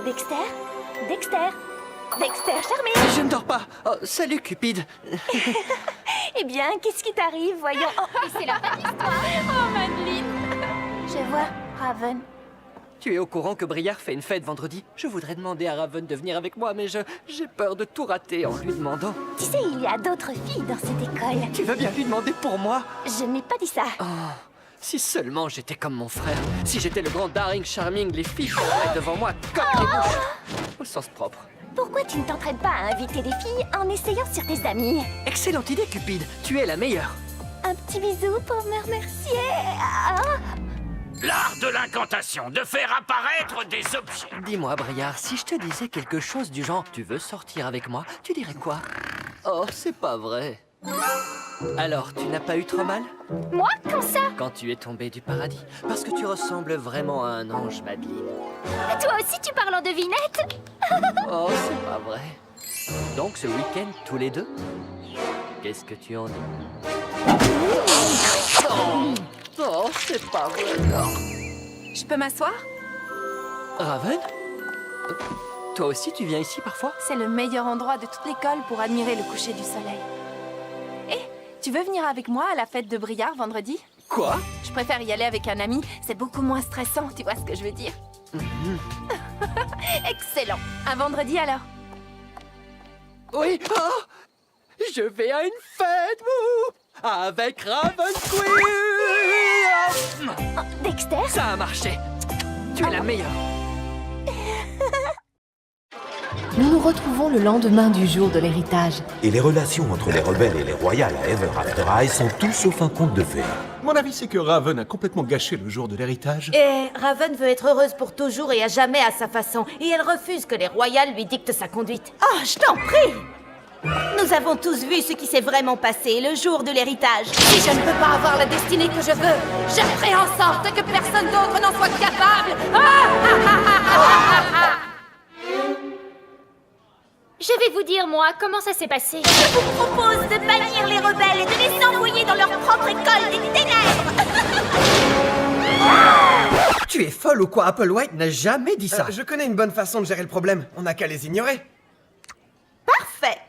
Dexter? Dexter? Dexter, charmé! Je ne dors pas. Oh, salut, Cupide. Eh bien, qu'est-ce qui t'arrive, voyons? Oh, C'est la fin de l'histoire. Oh, Madeleine. je vois, Raven. Tu es au courant que Briard fait une fête vendredi? Je voudrais demander à Raven de venir avec moi, mais j'ai peur de tout rater en lui demandant. Tu sais, il y a d'autres filles dans cette école. Tu veux bien lui demander pour moi? Je n'ai pas dit ça. Oh, si seulement j'étais comme mon frère. Si j'étais le grand Daring Charming, les filles courraient devant moi comme des mouches. Au sens propre. Pourquoi tu ne t'entraînes pas à inviter des filles en essayant sur tes amis? Excellente idée, Cupide. Tu es la meilleure. Un petit bisou pour me remercier. Ah. L'art de l'incantation, de faire apparaître des objets. Dis-moi, Briard, si je te disais quelque chose du genre « Tu veux sortir avec moi ?» Tu dirais quoi? Oh, c'est pas vrai. Alors, tu n'as pas eu trop mal? Moi, comme ça? Quand tu es tombé du paradis? Parce que tu ressembles vraiment à un ange, Madeleine. Toi aussi, tu parles en devinette? Oh, c'est pas vrai. Donc, ce week-end, tous les deux? Qu'est-ce que tu en dis? Oh, c'est pas vrai. Je peux m'asseoir? Raven? Toi aussi, tu viens ici parfois? C'est le meilleur endroit de toute l'école pour admirer le coucher du soleil. Eh, tu veux venir avec moi à la fête de Briard vendredi? Quoi? Je préfère y aller avec un ami, c'est beaucoup moins stressant, tu vois ce que je veux dire? Excellent. À vendredi alors. Oui. Oh, je vais à une fête, vous, avec Raven Queen. Oh, Dexter? Ça a marché. Tu es la meilleure. Nous nous retrouvons le lendemain du jour de l'héritage. Et les relations entre les rebelles et les royales à Ever After High sont tout sauf un conte de fées. Mon avis, c'est que Raven a complètement gâché le jour de l'héritage. Et Raven veut être heureuse pour toujours et à jamais à sa façon. Et elle refuse que les royales lui dictent sa conduite. Oh, je t'en prie! Nous avons tous vu ce qui s'est vraiment passé le jour de l'héritage. Si je ne peux pas avoir la destinée que je veux, je ferai en sorte que personne d'autre n'en soit capable. Je vais vous dire, moi, comment ça s'est passé. Je vous propose de bannir les rebelles et de les envoyer dans leur propre école des ténèbres. Tu es folle ou quoi? Applewhite n'a jamais dit ça. Je connais une bonne façon de gérer le problème. On n'a qu'à les ignorer. Parfait.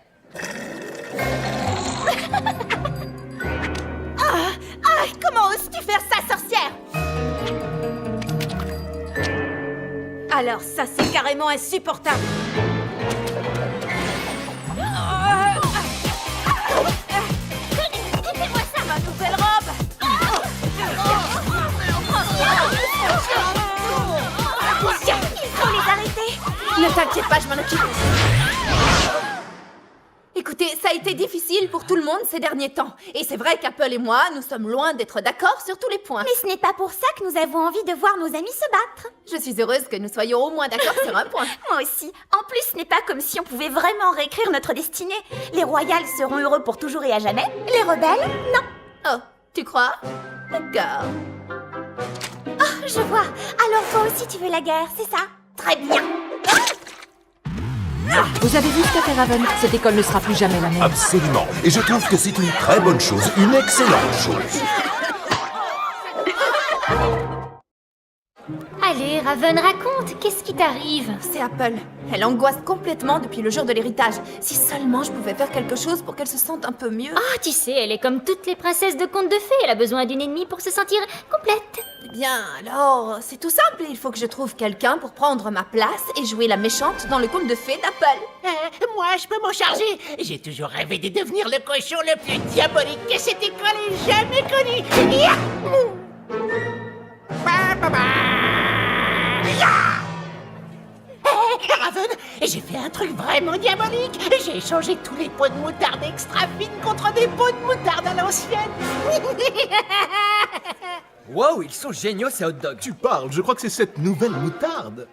Comment oses-tu faire ça, sorcière? Alors ça, c'est carrément insupportable. Fais-moi ça, ma nouvelle robe. Il faut les arrêter. Ne t'inquiète pas, je m'en occupe. Écoutez, ça a été difficile pour tout le monde ces derniers temps. Et c'est vrai qu'Apple et moi, nous sommes loin d'être d'accord sur tous les points. Mais ce n'est pas pour ça que nous avons envie de voir nos amis se battre. Je suis heureuse que nous soyons au moins d'accord sur un point. Moi aussi. En plus, ce n'est pas comme si on pouvait vraiment réécrire notre destinée. Les royales seront heureux pour toujours et à jamais. Les rebelles, non. Oh, tu crois? D'accord. Oh, je vois. Alors toi aussi tu veux la guerre, c'est ça? Très bien. Vous avez vu ce qu'a fait Raven? Cette école ne sera plus jamais la même. Absolument. Et je trouve que c'est une très bonne chose, une excellente chose. Allez, Raven, raconte, qu'est-ce qui t'arrive? C'est Apple. Elle angoisse complètement depuis le jour de l'héritage. Si seulement je pouvais faire quelque chose pour qu'elle se sente un peu mieux. Ah, tu sais, elle est comme toutes les princesses de contes de fées. Elle a besoin d'une ennemie pour se sentir complète. Eh bien, alors, c'est tout simple. Il faut que je trouve quelqu'un pour prendre ma place et jouer la méchante dans le conte de fées d'Apple. Moi, je peux m'en charger. J'ai toujours rêvé de devenir le cochon le plus diabolique que cette école ait jamais connu. Yahoo! Raven, j'ai fait un truc vraiment diabolique. J'ai échangé tous les pots de moutarde extra fines contre des pots de moutarde à l'ancienne. Wow, ils sont géniaux ces hot dogs. Tu parles, je crois que c'est cette nouvelle moutarde.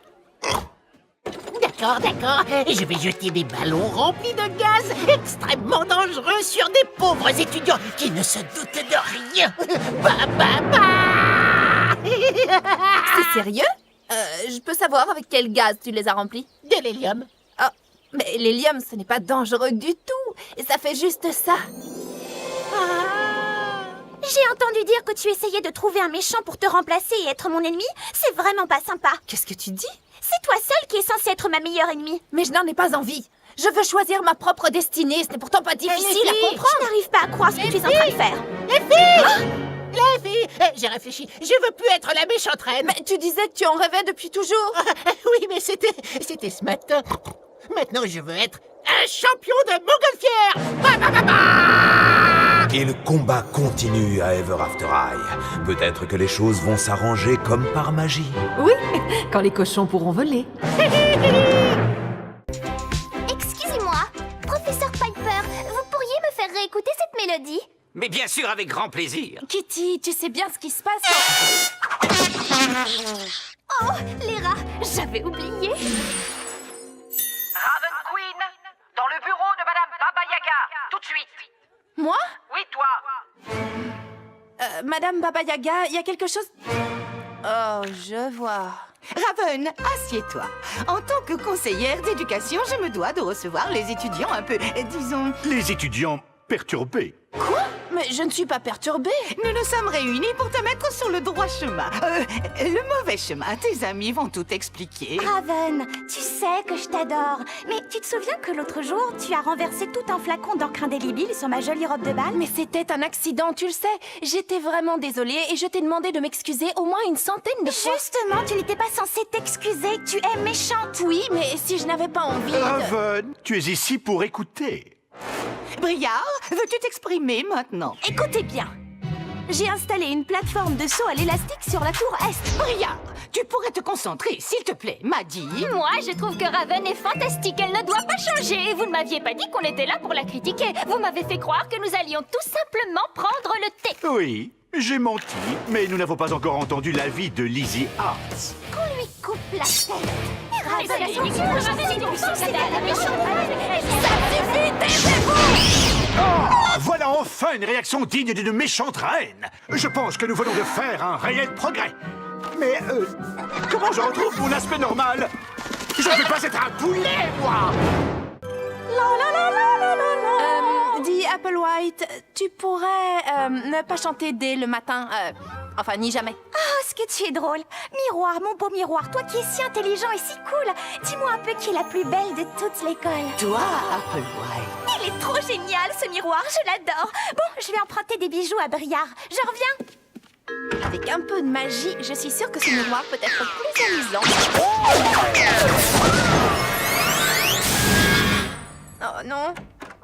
D'accord, d'accord. Et je vais jeter des ballons remplis de gaz extrêmement dangereux sur des pauvres étudiants qui ne se doutent de rien. Bah, bah, bah. C'est sérieux? Je peux savoir avec quel gaz tu les as remplis? De l'hélium. Oh, mais l'hélium, ce n'est pas dangereux du tout. Et ça fait juste ça. J'ai entendu dire que tu essayais de trouver un méchant pour te remplacer et être mon ennemi. C'est vraiment pas sympa. Qu'est-ce que tu dis? C'est toi seule qui est censée être ma meilleure ennemie. Mais je n'en ai pas envie. Je veux choisir ma propre destinée. Ce n'est pourtant pas difficile à comprendre. Je n'arrive pas à croire ce que tu es en train de faire. Les filles, j'ai réfléchi. Je veux plus être la méchante reine. Mais tu disais que tu en rêvais depuis toujours. Oui, mais c'était ce matin. Maintenant, je veux être un champion de montgolfière. Bah, bah, bah, bah. Et le combat continue à Ever After High. Peut-être que les choses vont s'arranger comme par magie. Oui, quand les cochons pourront voler. Excusez-moi, professeur Piper, vous pourriez me faire réécouter cette mélodie? Mais bien sûr, avec grand plaisir. Kitty, tu sais bien ce qui se passe quand... Oh, les rats, j'avais oublié. Raven Queen, dans le bureau de Madame Baba Yaga, tout de suite. Moi? Oui, toi. Madame Baba Yaga, il y a quelque chose... Oh, je vois. Raven, assieds-toi. En tant que conseillère d'éducation, je me dois de recevoir les étudiants un peu, disons... Les étudiants perturbés. Quoi? Mais je ne suis pas perturbée. Nous nous sommes réunis pour te mettre sur le droit chemin. Le mauvais chemin, tes amis vont tout expliquer. Raven, tu sais que je t'adore. Mais tu te souviens que l'autre jour, tu as renversé tout un flacon d'encre indélébile sur ma jolie robe de bal? Mais c'était un accident, tu le sais. J'étais vraiment désolée et je t'ai demandé de m'excuser au moins une centaine de fois. Justement, tu n'étais pas censée t'excuser. Tu es méchante. Oui, mais si je n'avais pas envie de... Raven, tu es ici pour écouter. Briard, veux-tu t'exprimer maintenant? Écoutez bien. J'ai installé une plateforme de saut à l'élastique sur la tour Est. Briard, tu pourrais te concentrer, s'il te plaît, Maddy. Moi, je trouve que Raven est fantastique. Elle ne doit pas changer. Vous ne m'aviez pas dit qu'on était là pour la critiquer. Vous m'avez fait croire que nous allions tout simplement prendre le thé. Oui, j'ai menti, mais nous n'avons pas encore entendu l'avis de Lizzie Arts. Qu'on lui coupe la tête. Voilà enfin une réaction digne d'une méchante reine. Je pense que nous venons de faire un réel progrès. Mais comment je retrouve mon aspect normal? Je ne peux pas être un poulet, moi. Dis Applewhite, tu pourrais ne pas chanter dès le matin, enfin ni jamais. Oh, ce que tu es drôle. Miroir, mon beau miroir, toi qui es si intelligent et si cool. Dis-moi un peu qui est la plus belle de toute l'école. Toi, Applewhite. Il est trop génial, ce miroir, je l'adore. Bon, je vais emprunter des bijoux à Briard. Je reviens. Avec un peu de magie, je suis sûre que ce miroir peut être plus amusant. Oh non.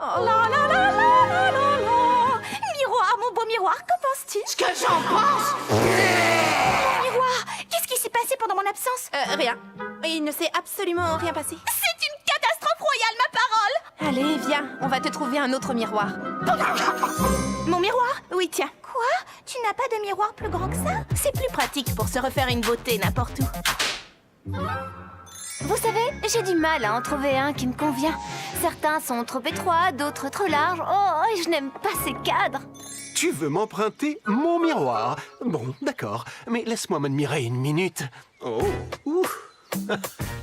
Oh la la la la la la la. Miroir, mon beau miroir, qu'en penses-tu? Ce que j'en pense? Miroir, qu'est-ce qui s'est passé pendant mon absence? Rien. Il ne s'est absolument rien passé. C'est une catastrophe royale, ma parole! Allez, viens, on va te trouver un autre miroir. Mon miroir? Oui, tiens. Quoi? Tu n'as pas de miroir plus grand que ça? C'est plus pratique pour se refaire une beauté n'importe où. Vous savez, j'ai du mal à en trouver un qui me convient. Certains sont trop étroits, d'autres trop larges. Oh, et je n'aime pas ces cadres. Tu veux m'emprunter mon miroir? Bon, d'accord, mais laisse-moi m'admirer une minute. Oh, ouf.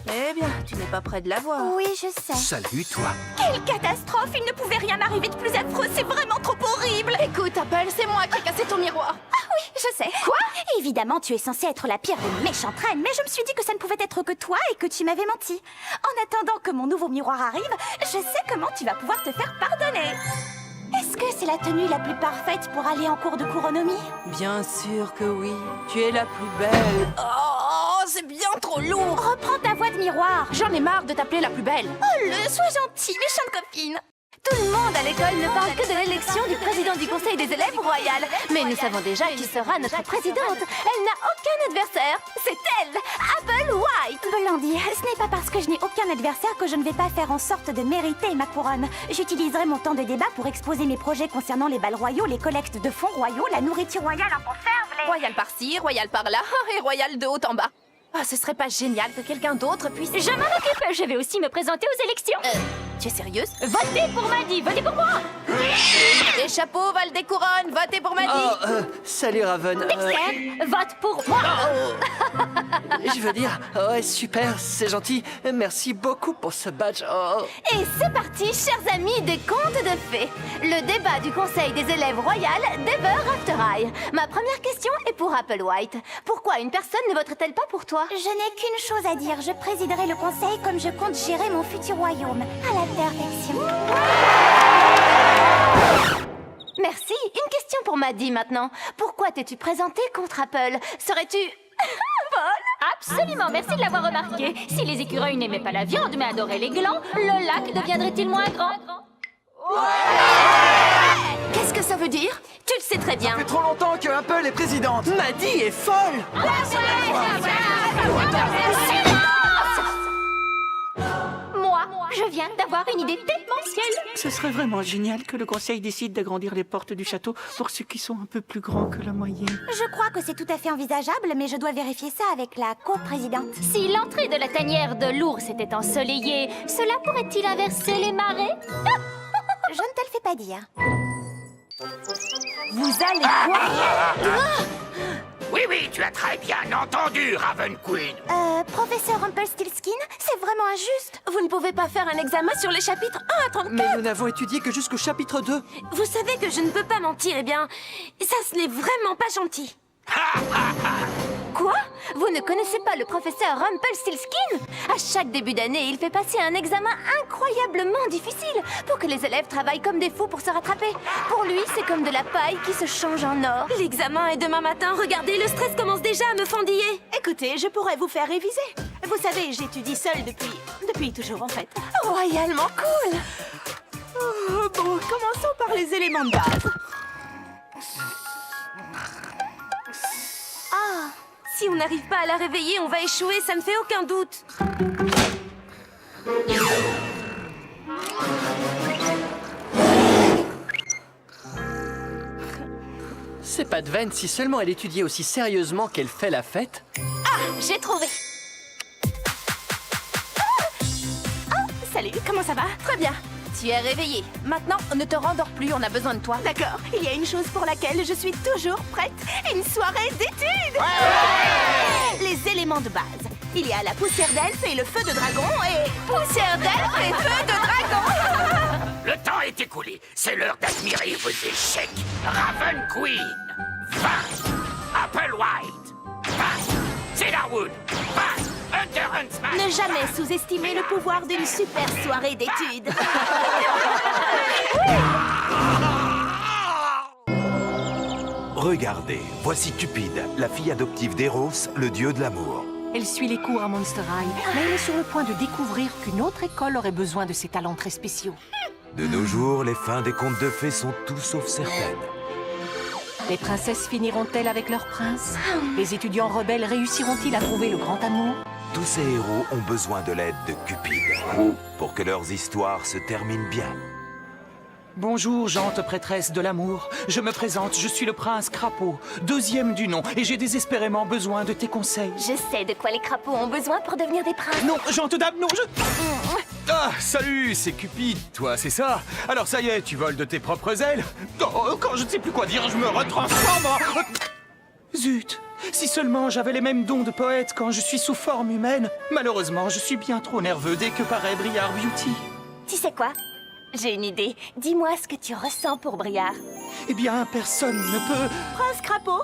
Eh bien, tu n'es pas près de la voir. Oui, je sais. Salut, toi. Quelle catastrophe! Il ne pouvait rien arriver de plus affreux, c'est vraiment trop horrible! Écoute, Apple, c'est moi qui ai cassé ton miroir. Ah oui, je sais. Quoi? Évidemment, tu es censée être la pire des méchantes reines, mais je me suis dit que ça ne pouvait être que toi et que tu m'avais menti. En attendant que mon nouveau miroir arrive, je sais comment tu vas pouvoir te faire pardonner. Est-ce que c'est la tenue la plus parfaite pour aller en cours de couronnomie? Bien sûr que oui. Tu es la plus belle. Oh, c'est bien trop lourd. Reprends ta voix de miroir. J'en ai marre de t'appeler la plus belle. Oh, sois gentille, méchante copine. Tout le monde à l'école ne parle que de l'élection du président du conseil des élèves royal. Mais nous savons déjà qui sera notre présidente. Elle n'a aucun adversaire. C'est elle, Applewhite. Blandy, ce n'est pas parce que je n'ai aucun adversaire que je ne vais pas faire en sorte de mériter ma couronne. J'utiliserai mon temps de débat pour exposer mes projets concernant les bals royaux, les collectes de fonds royaux, la nourriture royale en conserve, les... Royal par-ci, royal par-là, et royal de haut en bas. Ah, ce serait pas génial que quelqu'un d'autre puisse... Je m'en occupe. Je vais aussi me présenter aux élections. Tu es sérieuse? Votez pour Maddy, votez pour moi! Les chapeaux valent des couronnes, votez pour Maddy! Oh, salut Raven. Dexter, vote pour moi! Je veux dire, ouais, super, c'est gentil. Merci beaucoup pour ce badge. Oh. Et c'est parti, chers amis des contes de fées. Le débat du conseil des élèves royales d'Ever After High. Ma première question est pour Applewhite. Pourquoi une personne ne voterait-elle pas pour toi? Je n'ai qu'une chose à dire. Je présiderai le conseil comme je compte gérer mon futur royaume. À la perfection. Merci. Une question pour Maddy maintenant. Pourquoi t'es-tu présentée contre Apple? Serais-tu... folle? Absolument, merci de l'avoir remarqué. Si les écureuils n'aimaient pas la viande mais adoraient les glands, le lac deviendrait-il moins grand? Qu'est-ce que ça veut dire? Tu le sais très bien. Ça fait trop longtemps que Apple est présidente. Maddy est folle. Moi, je viens d'avoir une idée démentielle. Ce serait vraiment génial que le conseil décide d'agrandir les portes du château pour ceux qui sont un peu plus grands que la moyenne. Je crois que c'est tout à fait envisageable, mais je dois vérifier ça avec la coprésidente. Si l'entrée de la tanière de l'ours était ensoleillée, cela pourrait-il inverser les marées? Je ne te le fais pas dire. Vous allez quoi? Oui, oui, tu as très bien entendu, Raven Queen. Professeur Rumpelstiltskin, c'est vraiment injuste. Vous ne pouvez pas faire un examen sur les chapitres 1 à 34. Mais nous n'avons étudié que jusqu'au chapitre 2. Vous savez que je ne peux pas mentir, eh bien, ça ce n'est vraiment pas gentil. Quoi? Vous ne connaissez pas le professeur Rumpelstiltskin? À chaque début d'année, il fait passer un examen incroyablement difficile pour que les élèves travaillent comme des fous pour se rattraper. Pour lui, c'est comme de la paille qui se change en or. L'examen est demain matin, regardez, le stress commence déjà à me fendiller. Écoutez, je pourrais vous faire réviser. Vous savez, j'étudie seule depuis toujours en fait. Royalement cool. Bon, commençons par les éléments de base. Ah, si on n'arrive pas à la réveiller, on va échouer, ça ne fait aucun doute. C'est pas de veine si seulement elle étudiait aussi sérieusement qu'elle fait la fête. Ah, j'ai trouvé. Salut, comment ça va? Très bien. Tu es réveillé. Maintenant, ne te rendors plus, on a besoin de toi. D'accord, il y a une chose pour laquelle je suis toujours prête. Une soirée d'études. Les éléments de base. Il y a la poussière d'elfe et le feu de dragon et... Poussière d'elfe et feu de dragon. Le temps est écoulé. C'est l'heure d'admirer vos échecs. Raven Queen, 20. Applewhite, 20. Cedarwood, 20. Hunter Huntsman. Ne jamais sous-estimer le pouvoir d'une super soirée d'études. Regardez, voici Cupide, la fille adoptive d'Eros, le dieu de l'amour. Elle suit les cours à Monster High, mais elle est sur le point de découvrir qu'une autre école aurait besoin de ses talents très spéciaux. De nos jours, les fins des contes de fées sont tout sauf certaines. Les princesses finiront-elles avec leur prince? Les étudiants rebelles réussiront-ils à trouver le grand amour? Tous ces héros ont besoin de l'aide de Cupide pour que leurs histoires se terminent bien. Bonjour, gente prêtresse de l'amour. Je me présente, je suis le prince Crapaud, 2e du nom, et j'ai désespérément besoin de tes conseils. Je sais de quoi les crapauds ont besoin pour devenir des princes. Non, gente dame, non, je... Ah, salut, c'est Cupide, toi, c'est ça? Alors ça y est, tu voles de tes propres ailes? Oh, quand je ne sais plus quoi dire, je me retransforme en... Zut! Si seulement j'avais les mêmes dons de poète quand je suis sous forme humaine. Malheureusement, je suis bien trop nerveux dès que paraît Briar Beauty. Tu sais quoi? J'ai une idée. Dis-moi ce que tu ressens pour Briar. Eh bien, personne ne peut... Prince Crapaud,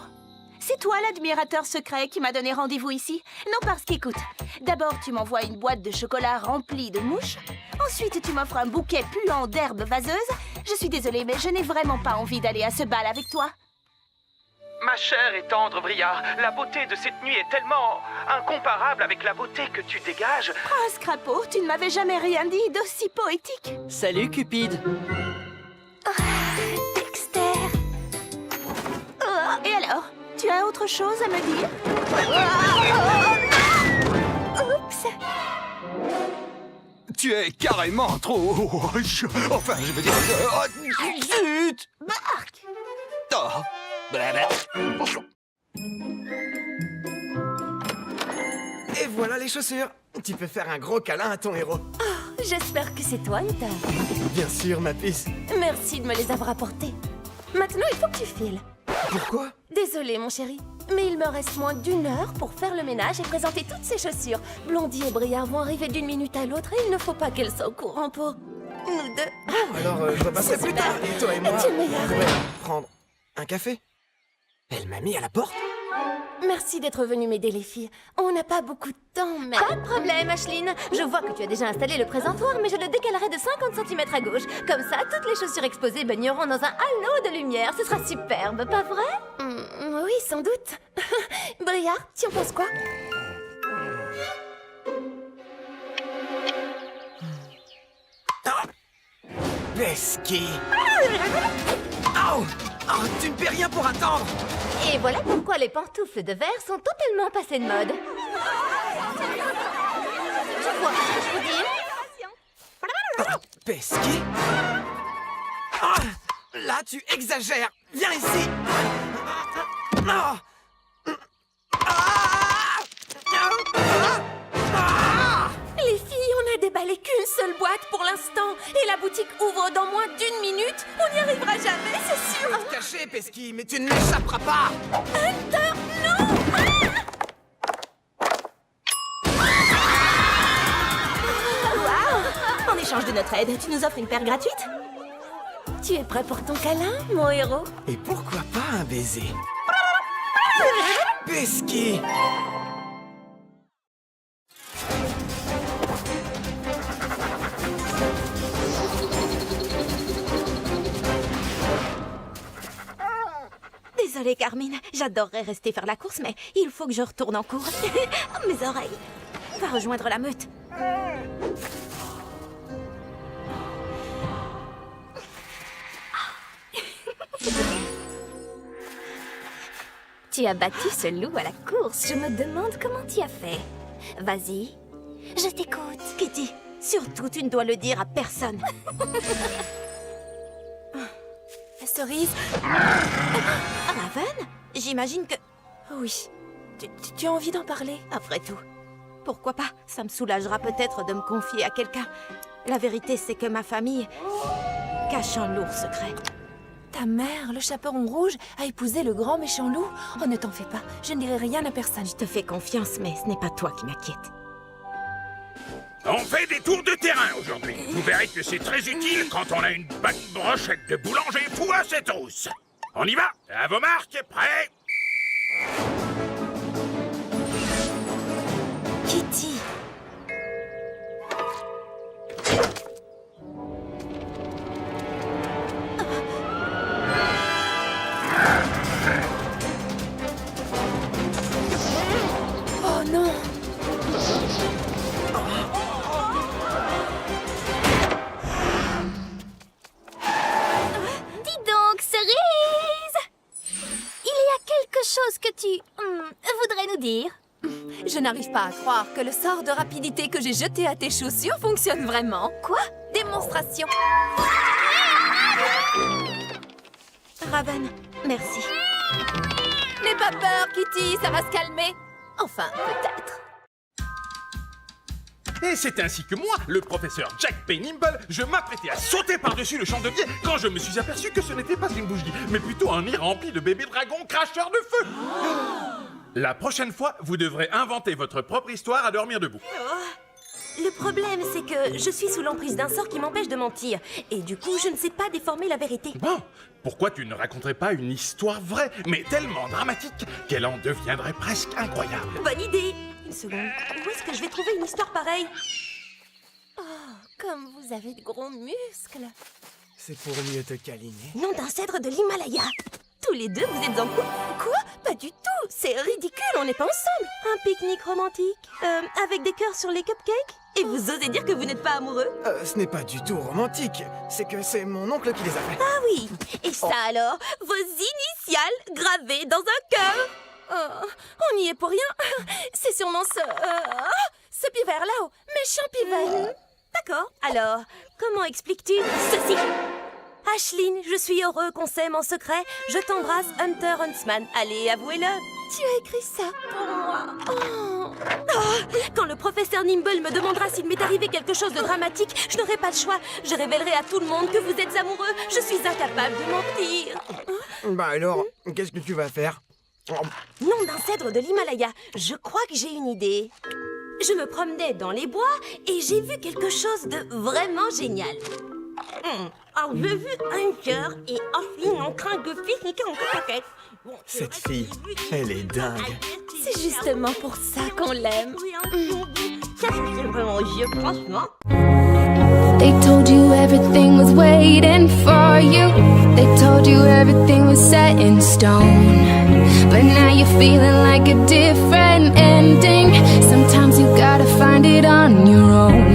c'est toi l'admirateur secret qui m'a donné rendez-vous ici? Non, parce qu'écoute, d'abord tu m'envoies une boîte de chocolat remplie de mouches. Ensuite, tu m'offres un bouquet puant d'herbes vaseuses. Je suis désolée, mais je n'ai vraiment pas envie d'aller à ce bal avec toi. Ma chère et tendre Briar, la beauté de cette nuit est tellement incomparable avec la beauté que tu dégages. Prince Crapaud, tu ne m'avais jamais rien dit d'aussi poétique. Salut Cupide. Dexter. Et alors, tu as autre chose à me dire? Oups. Tu es carrément trop... Enfin, je veux dire... Zut! Marc! Oh. Et voilà les chaussures. Tu peux faire un gros câlin à ton héros. Oh, J'espère que c'est toi, Hunter. Bien sûr, ma puce. Merci de me les avoir apportés. Maintenant, il faut que tu files. Pourquoi? Désolée, mon chéri, mais il me reste moins d'1 heure pour faire le ménage et présenter toutes ces chaussures. Blondie et Briard vont arriver d'une minute à l'autre et il ne faut pas qu'elles soient au courant pour nous deux. Alors, je repasserai plus tard. Et toi et moi, Tu es meilleur. on pourrait prendre un café? Elle m'a mis à la porte? Merci d'être venu m'aider, les filles. On n'a pas beaucoup de temps, mais... Pas de problème, Ashline. Je vois que tu as déjà installé le présentoir, mais je le décalerai de 50 cm à gauche. Comme ça, toutes les chaussures exposées baigneront dans un halo de lumière. Ce sera superbe, pas vrai? Oui, sans doute. Briard, tu en penses quoi? Pesky. Oh! Oh, tu ne paies rien pour attendre! Et voilà pourquoi les pantoufles de verre sont totalement passées de mode. Je vois ce que je vous dis. Pesky? Ah! Là, tu exagères! Viens ici! Ah! Les filles, on a déballé qu'une seule boîte pour l'instant. Et la boutique ouvre dans moins d'1 minute. On n'y arrivera jamais, c'est sûr. Reste caché, Pesky, mais tu ne m'échapperas pas! Hunter, non! Waouh! En échange de notre aide, tu nous offres une paire gratuite? Tu es prêt pour ton câlin, mon héros? Et pourquoi pas un baiser? Pesky! Désolée, Carmine, j'adorerais rester faire la course, mais il faut que je retourne en cours. Mes oreilles. Va rejoindre la meute. Tu as battu ce loup à la course. Je me demande comment tu as fait. Vas-y. Je t'écoute. Kitty, surtout, tu ne dois le dire à personne. Cerise. Raven? J'imagine que... Oui. Tu as envie d'en parler? Après tout. Pourquoi pas? Ça me soulagera peut-être de me confier à quelqu'un. La vérité, c'est que ma famille cache un lourd secret. Ta mère, le chaperon rouge, a épousé le grand méchant loup? Oh, ne t'en fais pas. Je ne dirai rien à personne. Je te fais confiance, mais ce n'est pas toi qui m'inquiète. On fait des tours de terrain aujourd'hui. Vous verrez que c'est très utile quand on a une bonne brochette de boulanger fou à ses trousses. On y va? À vos marques, prêts? Kitty! Oh non! Dis donc, Cerise! Il y a quelque chose que tu voudrais nous dire? Je n'arrive pas à croire que le sort de rapidité que j'ai jeté à tes chaussures fonctionne vraiment. Quoi? Démonstration. Raven, merci. N'aie pas peur, Kitty, ça va se calmer. Enfin, peut-être. Et c'est ainsi que moi, le professeur Jack Peynimble, je m'apprêtais à sauter par-dessus le chandelier quand je me suis aperçu que ce n'était pas une bougie, mais plutôt un nid rempli de bébés dragons cracheurs de feu. La prochaine fois, vous devrez inventer votre propre histoire à dormir debout. Le problème, c'est que je suis sous l'emprise d'un sort qui m'empêche de mentir. Et du coup, je ne sais pas déformer la vérité. Bon, pourquoi tu ne raconterais pas une histoire vraie, mais tellement dramatique qu'elle en deviendrait presque incroyable? Bonne idée! Une seconde. Où est-ce que je vais trouver une histoire pareille? Oh, comme vous avez de gros muscles. C'est pour mieux te câliner. Nom d'un cèdre de l'Himalaya. Tous les deux, vous êtes en couple? Quoi? Pas du tout. C'est ridicule, on n'est pas ensemble. Un pique-nique romantique, avec des cœurs sur les cupcakes. Et vous osez dire que vous n'êtes pas amoureux? Ce n'est pas du tout romantique. C'est que c'est mon oncle qui les a fait. Ah oui. Et ça alors? Vos initiales gravées dans un cœur? On n'y est pour rien. C'est sûrement ce pivert là-haut. Méchant pivert. D'accord. Alors, comment expliques-tu ceci? Ashline, je suis heureux qu'on s'aime en secret. Je t'embrasse, Hunter Huntsman. Allez, avouez-le. Tu as écrit ça pour moi. Oh. Quand le professeur Nimble me demandera s'il m'est arrivé quelque chose de dramatique, je n'aurai pas le choix. Je révélerai à tout le monde que vous êtes amoureux. Je suis incapable de mentir. Bah alors, qu'est-ce que tu vas faire? Nom d'un cèdre de l'Himalaya, je crois que j'ai une idée. Je me promenais dans les bois et j'ai vu quelque chose de vraiment génial. Alors j'ai vu un cœur et ensuite en train de pique-niquer en coquette. Cette fille, elle est dingue. C'est justement pour ça qu'on l'aime. Ça c'est vraiment vieux, franchement. They told you everything was waiting for you. They told you everything was set in stone. But now you're feeling like a different ending. Sometimes you gotta find it on your own.